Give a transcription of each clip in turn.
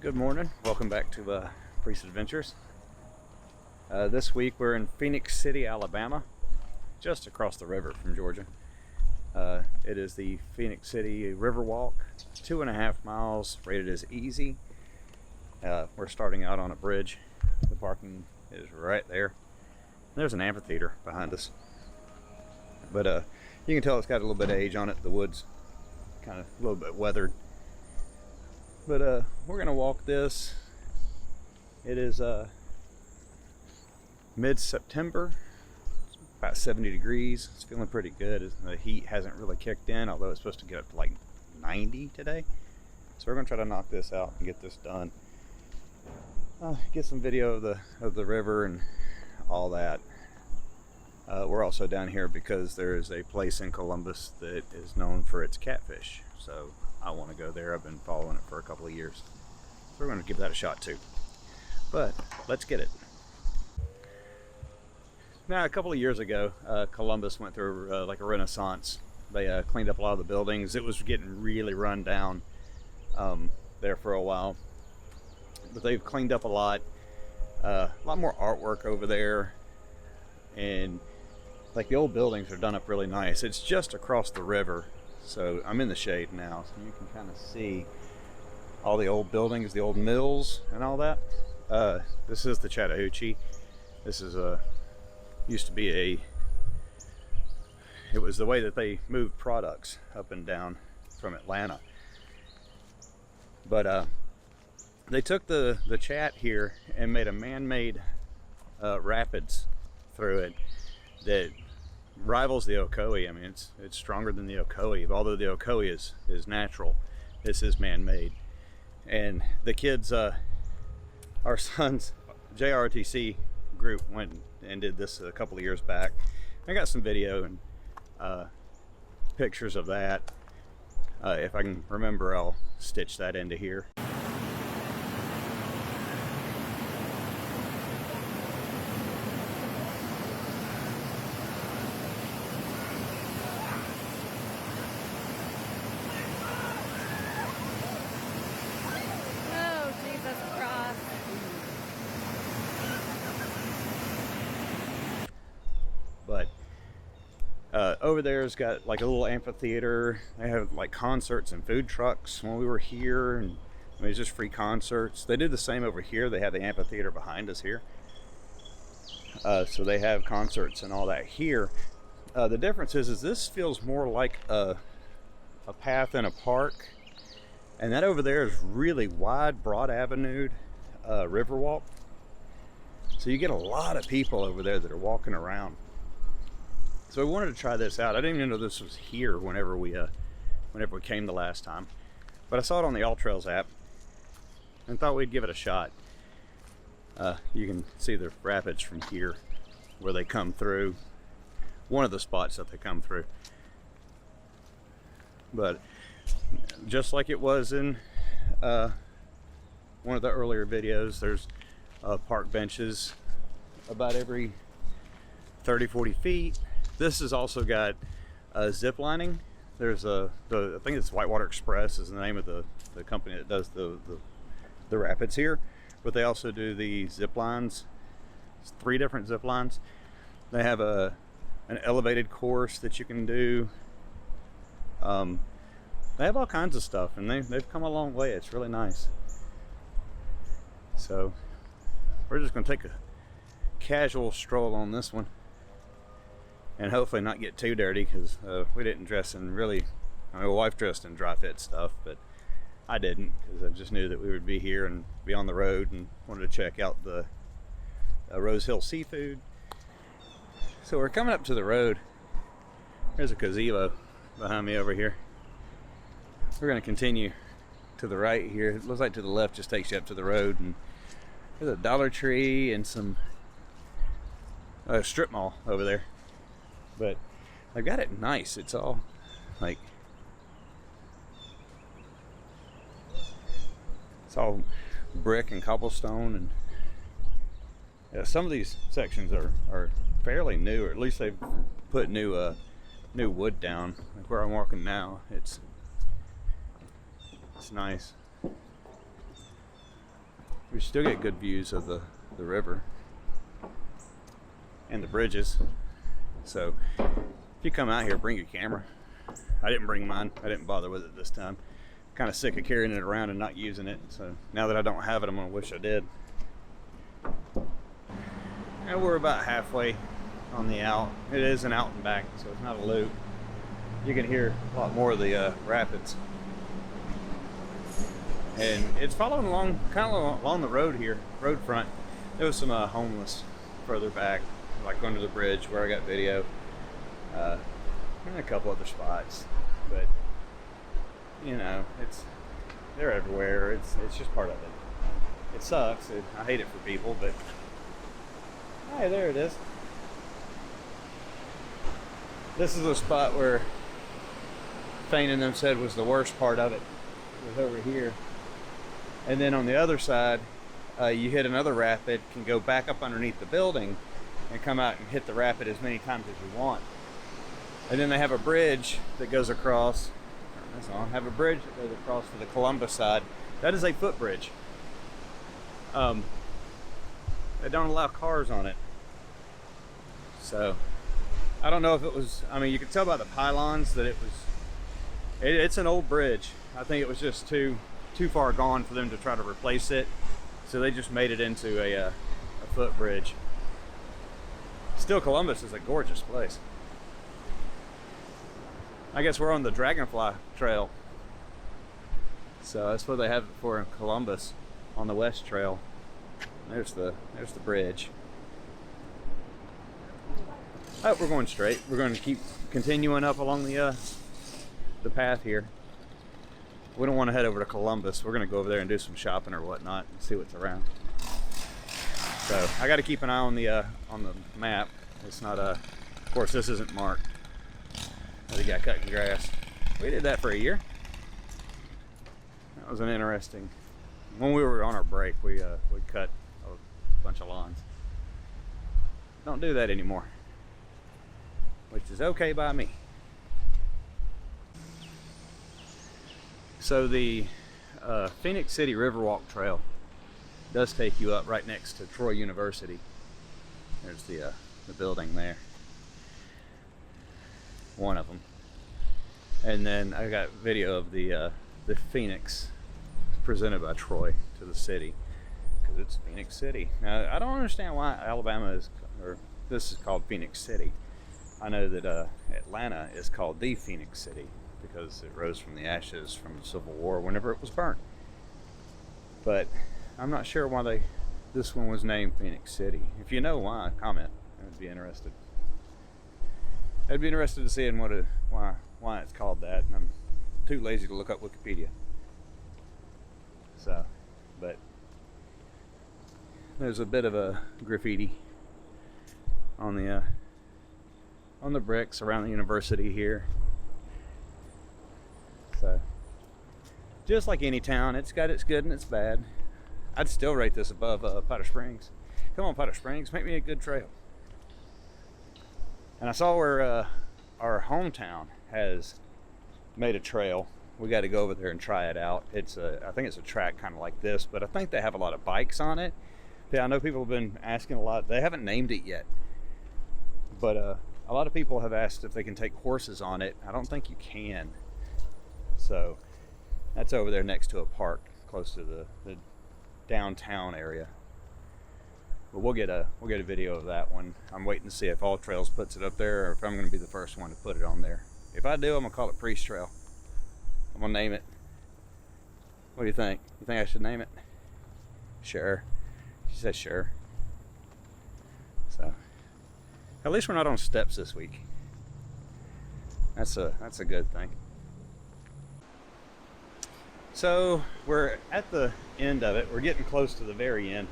Good morning, welcome back to Priest Adventures. This week we're in Phenix City, Alabama, just across the river from Georgia. It is the Phenix City Riverwalk, 2.5 miles, rated as easy. We're starting out on a bridge. The parking is right there. There's an amphitheater behind us. But you can tell it's got a little bit of age on it. The wood's kind of a little bit weathered. But we're gonna walk this. It is mid-September. It's about 70 degrees. It's feeling pretty good. The heat hasn't really kicked in, although it's supposed to get up to like 90 today. So we're gonna try to knock this out and get this done. Get some video of the river and all that. We're also down here because there is a place in Columbus that is known for its catfish. So I want to go there. I've been following it for a couple of years. So we're going to give that a shot too. But let's get it. Now, a couple of years ago, Columbus went through like a renaissance. They cleaned up a lot of the buildings. It was getting really run down there for a while. But they've cleaned up a lot more artwork over there. And like the old buildings are done up really nice. It's just across the river. So I'm in the shade now, so you can kind of see all the old buildings, the old mills and all that. This is the Chattahoochee. This is used to be it was the way that they moved products up and down from Atlanta. But they took the Chat here and made a man-made rapids through it that rivals the Ocoee. I mean, it's stronger than the Ocoee, although the Ocoee is natural. This is man-made. And the kids, our son's JROTC group went and did this a couple of years back. I got some video and pictures of that. If I can remember, I'll stitch that into here. But over there's got like a little amphitheater. They have like concerts and food trucks when we were here, and I mean, it's just free concerts. They did the same over here. They have the amphitheater behind us here. So they have concerts and all that here. The difference is this feels more like a path in a park, and that over there is really wide, broad avenued riverwalk. So you get a lot of people over there that are walking around. So we wanted to try this out. I didn't even know this was here whenever we came the last time, but I saw it on the ALLTRAILS app and thought we'd give it a shot. You can see the rapids from here where they come through. One of the spots that they come through. But just like it was in one of the earlier videos, there's park benches about every 30-40 feet. This has also got zip lining. There's I think it's Whitewater Express is the name of the company that does the rapids here, but they also do the zip lines. It's 3 different zip lines. They have an elevated course that you can do. They have all kinds of stuff, and they've come a long way. It's really nice. So we're just going to take a casual stroll on this one. And hopefully not get too dirty, because we didn't dress in really, I mean, my wife dressed in dry fit stuff, but I didn't, because I just knew that we would be here and be on the road and wanted to check out the Rose Hill Seafood. So we're coming up to the road. There's a gazebo behind me over here. We're going to continue to the right here. It looks like to the left just takes you up to the road, and there's a Dollar Tree and some strip mall over there. But I've got it nice. It's all like, it's all brick and cobblestone, and yeah, some of these sections are fairly new, or at least they've put new wood down. Like where I'm walking now, it's nice. we still get good views of the river and the bridges. So if you come out here, bring your camera. I didn't bring mine. I didn't bother with it this time. Kind of sick of carrying it around and not using it. So now that I don't have it, I'm gonna wish I did. And we're about halfway on the out. It is an out and back, so it's not a loop. You can hear a lot more of the rapids. And it's following along, kind of along the road here, road front. There was some homeless further back, like under the bridge where I got video. And a couple other spots, but you know, they're everywhere. It's just part of it. It sucks. I hate it for people, but hey, there it is. This is a spot where Thane and them said was the worst part of it. It was over here. And then on the other side, you hit another rapid, can go back up underneath the building and come out and hit the rapid as many times as you want. And then they have a bridge that goes across. That's on. Have a bridge that goes across to the Columbus side. That is a footbridge. They don't allow cars on it. So I don't know if it was. I mean, you could tell by the pylons that it's an old bridge. I think it was just too far gone for them to try to replace it. So they just made it into a footbridge. Still, Columbus is a gorgeous place. I guess we're on the Dragonfly Trail. So that's what they have it for in Columbus on the West Trail. There's the bridge. Oh, we're going straight. We're going to keep continuing up along the path here. We don't want to head over to Columbus. We're going to go over there and do some shopping or whatnot and see what's around. So I got to keep an eye on the map. It's not of course this isn't marked. The guy cutting grass. We did that for a year. That was an interesting. When we were on our break, we cut a bunch of lawns. Don't do that anymore, which is okay by me. So the Phenix City Riverwalk Trail does take you up right next to Troy University. There's the building there. One of them. And then I got video of the Phoenix presented by Troy to the city, because it's Phenix City. Now I don't understand why Alabama or this is called Phenix City. I know that Atlanta is called the Phoenix City because it rose from the ashes from the Civil War whenever it was burnt. But I'm not sure why this one was named Phenix City. If you know why, comment. I'd be interested. I'd be interested to see in why it's called that, and I'm too lazy to look up Wikipedia. So, but there's a bit of a graffiti on the bricks around the university here. So, just like any town, it's got its good and its bad. I'd still rate this above Powder Springs. Come on, Powder Springs, make me a good trail. And I saw where our hometown has made a trail. We got to go over there and try it out. I think it's a track kind of like this, but I think they have a lot of bikes on it. Yeah, I know people have been asking a lot. They haven't named it yet, but a lot of people have asked if they can take horses on it. I don't think you can. So that's over there next to a park close to the downtown area. But we'll get a video of that one. I'm waiting to see if ALLTRAILS puts it up there or if I'm going to be the first one to put it on there. If I do, I'm going to call it Priest Trail. I'm going to name it. What do you think? You think I should name it? Sure. She said sure. So at least we're not on steps this week. That's a good thing. So we're at the end of it. We're getting close to the very end.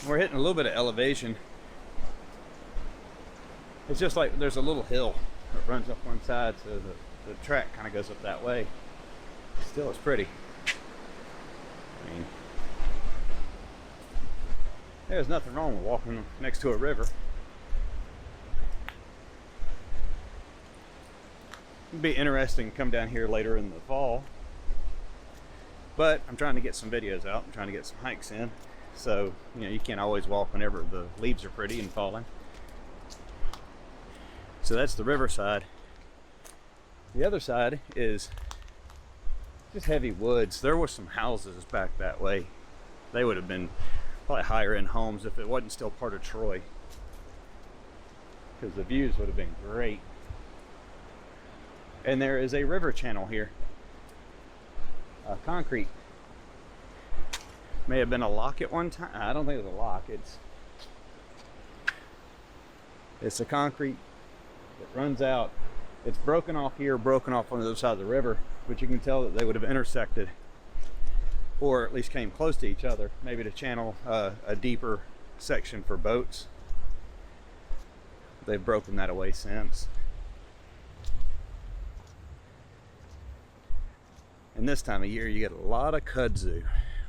We're hitting a little bit of elevation. It's just like there's a little hill that runs up one side, so the track kind of goes up that way. Still, it's pretty. I mean, there's nothing wrong with walking next to a river. It'd be interesting to come down here later in the fall But I'm trying to get some videos out. I'm trying to get some hikes in. So, you know, you can't always walk whenever the leaves are pretty and falling. So that's the riverside. The other side is just heavy woods. There were some houses back that way. They would have been probably higher end homes if it wasn't still part of Troy, because the views would have been great. And there is a river channel here, concrete. May have been a lock at one time. I don't think it was a lock. It's a concrete that runs out. It's broken off here, broken off on the other side of the river, but you can tell that they would have intersected, or at least came close to each other, maybe to channel a deeper section for boats. They've broken that away since. And this time of year you get a lot of kudzu.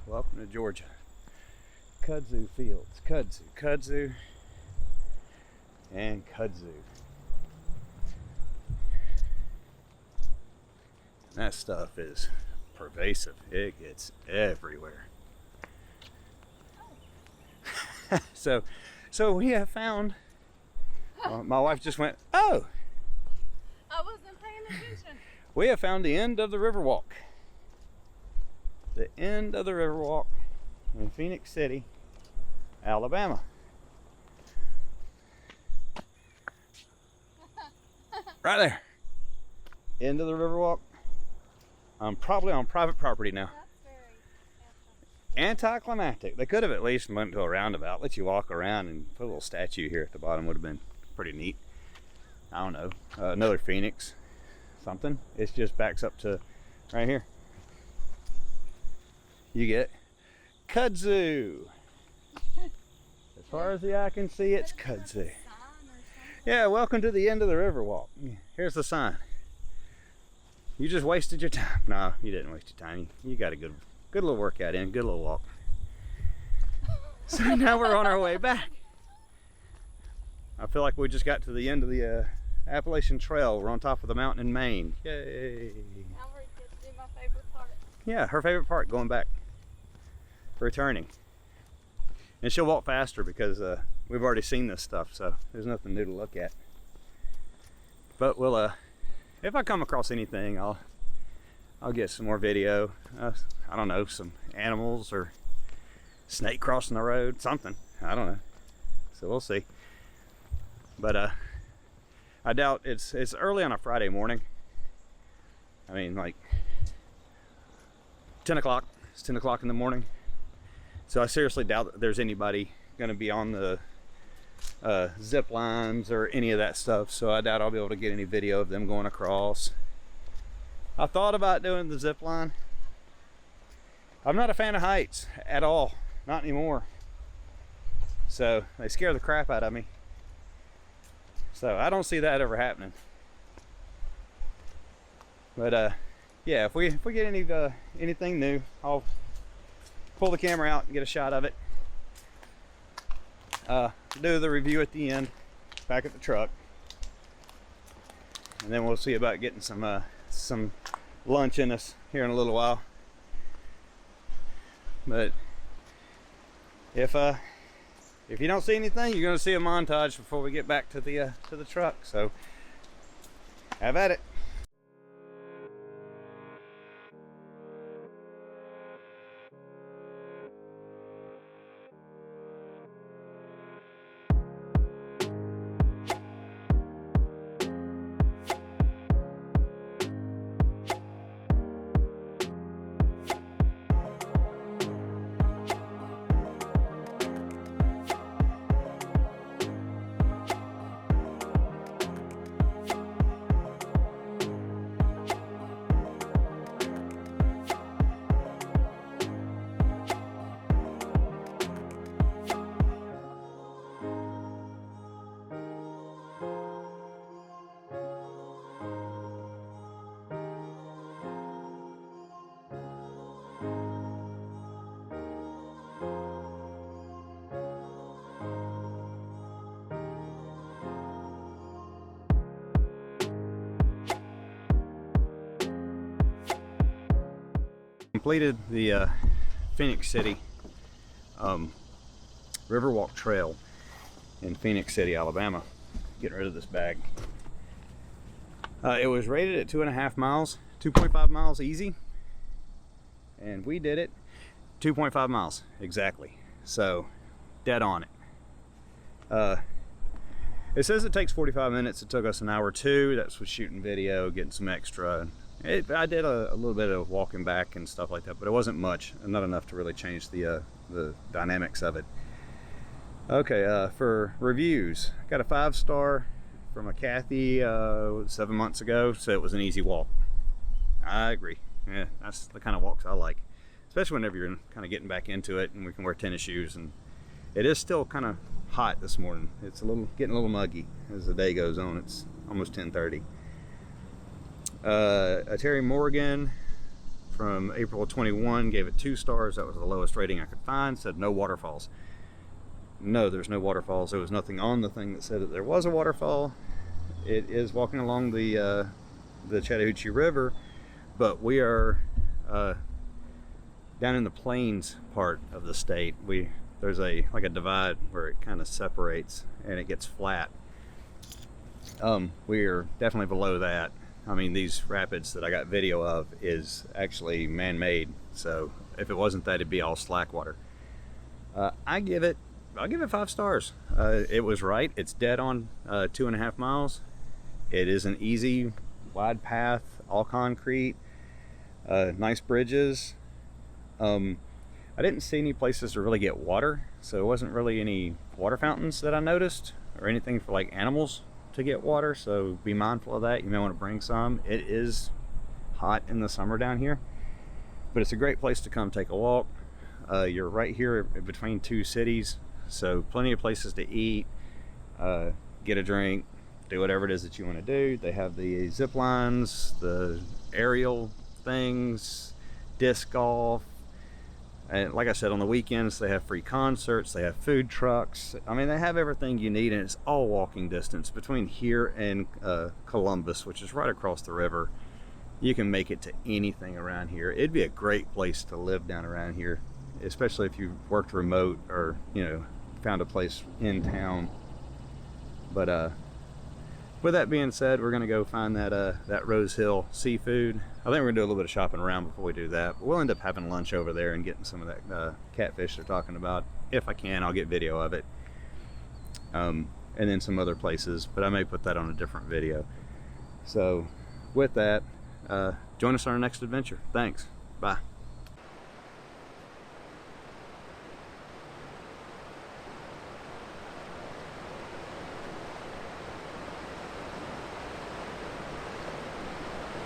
Welcome to Georgia. Kudzu fields, kudzu, and kudzu. That stuff is pervasive. It gets everywhere. So we have found, my wife just went, oh! I wasn't paying attention. We have found the end of the Riverwalk. The end of the Riverwalk in Phenix City, Alabama. Right there. End of the Riverwalk. I'm probably on private property now. That's very Anticlimactic. They could have at least went to a roundabout, let you walk around, and put a little statue here at the bottom. Would have been pretty neat. I don't know, another phoenix, something. It just backs up to right here. You get kudzu. As far as the eye can see, it's kudzu. Yeah, welcome to the end of the Riverwalk. Here's the sign. You just wasted your time. No, you didn't waste your time. You got a good little workout in, good little walk. So now we're on our way back. I feel like we just got to the end of the Appalachian Trail. We're on top of the mountain in Maine. Yay! Now we get to do my favorite part. Yeah, her favorite part, going back, returning. And she'll walk faster because we've already seen this stuff, so there's nothing new to look at. But we'll, if I come across anything, I'll get some more video. I don't know, some animals or snake crossing the road, something. I don't know. So we'll see. But I doubt it's early on a Friday morning. I mean, like 10 o'clock. It's 10 o'clock in the morning. So I seriously doubt that there's anybody going to be on the zip lines or any of that stuff. So I doubt I'll be able to get any video of them going across. I thought about doing the zip line. I'm not a fan of heights at all. Not anymore. So they scare the crap out of me. So I don't see that ever happening. But yeah, if we get anything new, I'll pull the camera out and get a shot of it. Do the review at the end, back at the truck, and then we'll see about getting some lunch in us here in a little while. But if you don't see anything, you're going to see a montage before we get back to the truck. So have at it. Completed the Phenix City Riverwalk Trail in Phenix City, Alabama. Getting rid of this bag. It was rated at 2.5 miles, 2.5 miles easy, and we did it 2.5 miles exactly. So dead on it. It says it takes 45 minutes. It took us an hour or two. That's with shooting video, getting some extra. I did a little bit of walking back and stuff like that, but it wasn't much, not enough to really change the dynamics of it. Okay, for reviews, got a 5-star from a Kathy 7 months ago. Said it was an easy walk. I agree. Yeah, that's the kind of walks I like, especially whenever you're kind of getting back into it, and we can wear tennis shoes. And it is still kind of hot this morning. It's getting a little muggy as the day goes on. It's almost 10:30. A Terry Morgan from April 21 gave it 2 stars. That was the lowest rating I could find. Said no waterfalls. No, there's no waterfalls. There was nothing on the thing that said that there was a waterfall. It is walking along the Chattahoochee River, but we are down in the plains part of the state. There's like a divide where it kind of separates and it gets flat. We are definitely below that. I mean, these rapids that I got video of is actually man-made, so if it wasn't that, it'd be all slack water. I'll give it 5 stars. It was right. It's dead on 2.5 miles. It is an easy, wide path, all concrete, nice bridges. I didn't see any places to really get water, so it wasn't really any water fountains that I noticed or anything for like animals to get water, so be mindful of that. You may want to bring some. It is hot in the summer down here, but it's a great place to come take a walk. You're right here between 2 cities, so plenty of places to eat, get a drink, do whatever it is that you want to do. They have the zip lines, the aerial things, disc golf, and like I said, on the weekends they have free concerts, they have food trucks. I mean, they have everything you need, and it's all walking distance between here and Columbus, which is right across the river. You can make it to anything around here. It'd be a great place to live down around here, especially if you worked remote or, you know, found a place in town. But with that being said, we're gonna go find that Rose Hill seafood. I think we're gonna do a little bit of shopping around before we do that, but we'll end up having lunch over there and getting some of that catfish they're talking about. If I can, I'll get video of it, and then some other places, but I may put that on a different video. So with that, join us on our next adventure. Thanks. Bye.